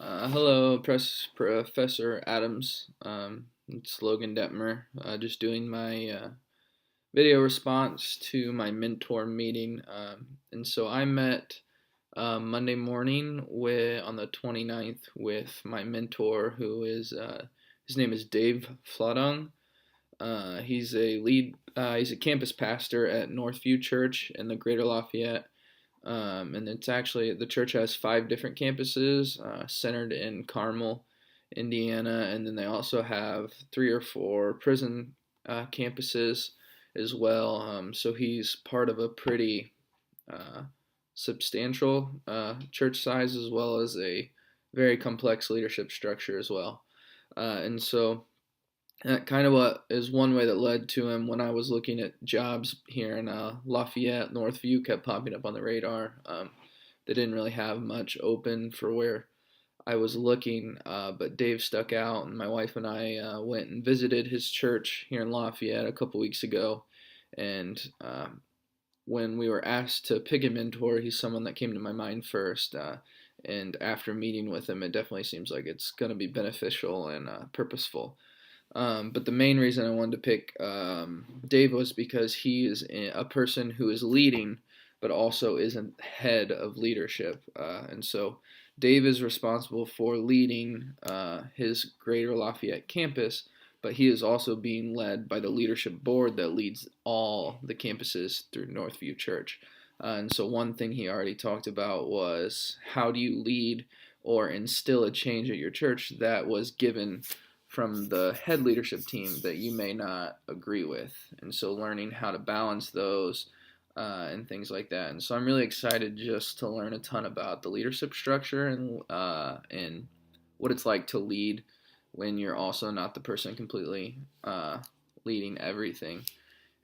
Hello, Professor Adams. It's Logan Dettmer. Just doing my video response to my mentor meeting. And so I met Monday morning on the 29th with my mentor, who is his name is Dave Flodung. He's a campus pastor at Northview Church in the Greater Lafayette. And it's actually, the church has 5 different campuses centered in Carmel, Indiana, and then they also have 3 or 4 prison campuses as well. So he's part of a pretty uh, substantial church size, as well as a very complex leadership structure as well. And so that kind of what is one way that led to him when I was looking at jobs here in Lafayette. Northview kept popping up on the radar. They didn't really have much open for where I was looking, but Dave stuck out, and my wife and I went and visited his church here in Lafayette a couple weeks ago. And when we were asked to pick a mentor, he's someone that came to my mind first. And after meeting with him, it definitely seems like it's going to be beneficial and purposeful. But the main reason I wanted to pick Dave was because he is a person who is leading, but also isn't head of leadership. And so Dave is responsible for leading his Greater Lafayette campus, but he is also being led by the leadership board that leads all the campuses through Northview Church. And so one thing he already talked about was, how do you lead or instill a change at your church that was given from the head leadership team that you may not agree with, and so learning how to balance those and things like that. And so I'm really excited just to learn a ton about the leadership structure and what it's like to lead when you're also not the person completely leading everything.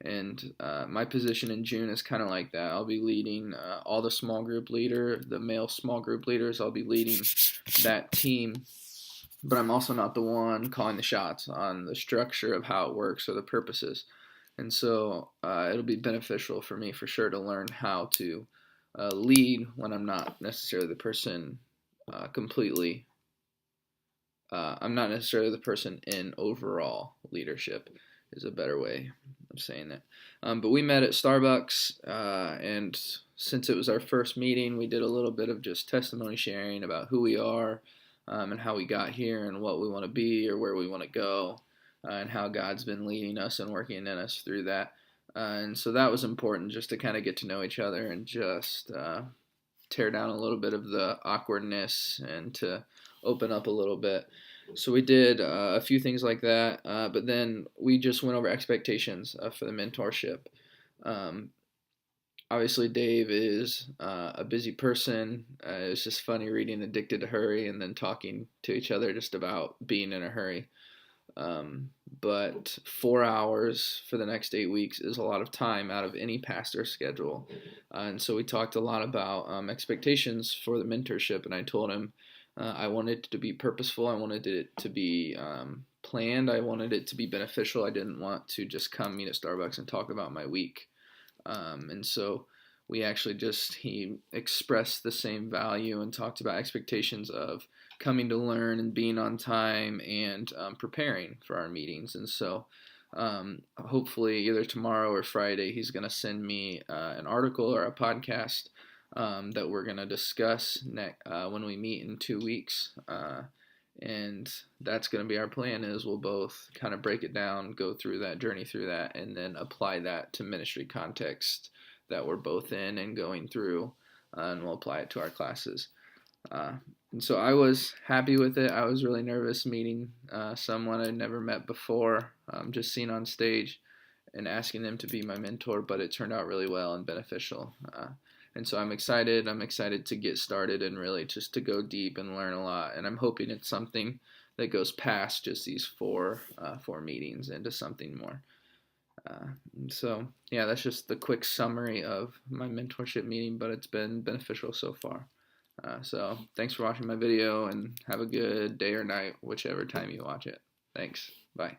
And my position in June is kind of like that. I'll be leading all the male small group leaders. I'll be leading that team, but I'm also not the one calling the shots on the structure of how it works or the purposes. And so it'll be beneficial for me for sure to learn how to lead when I'm not necessarily the person completely. I'm not necessarily the person in overall leadership, is a better way of saying that. But we met at Starbucks, and since it was our first meeting, we did a little bit of just testimony sharing about who we are, and how we got here and what we want to be or where we want to go, and how God's been leading us and working in us through that. And so that was important, just to kind of get to know each other and just tear down a little bit of the awkwardness and to open up a little bit. So we did a few things like that, but then we just went over expectations for the mentorship. Um, Obviously, Dave is a busy person. It's just funny reading Addicted to Hurry and then talking to each other just about being in a hurry. But 4 hours for the next 8 weeks is a lot of time out of any pastor's schedule. And so we talked a lot about expectations for the mentorship, and I told him I wanted it to be purposeful. I wanted it to be planned. I wanted it to be beneficial. I didn't want to just come meet at Starbucks and talk about my week. And so he expressed the same value and talked about expectations of coming to learn and being on time and preparing for our meetings. And so hopefully either tomorrow or Friday, he's going to send me an article or a podcast that we're going to discuss when we meet in 2 weeks. And that's going to be our plan, is we'll both kind of break it down, go through that, journey through that, and then apply that to ministry context that we're both in and going through, and we'll apply it to our classes. And so I was happy with it. I was really nervous meeting someone I'd never met before, just seen on stage and asking them to be my mentor, but it turned out really well and beneficial. And so I'm excited. I'm excited to get started and really just to go deep and learn a lot. And I'm hoping it's something that goes past just these four meetings into something more. So yeah, that's just the quick summary of my mentorship meeting, but it's been beneficial so far. So thanks for watching my video, and have a good day or night, whichever time you watch it. Thanks. Bye.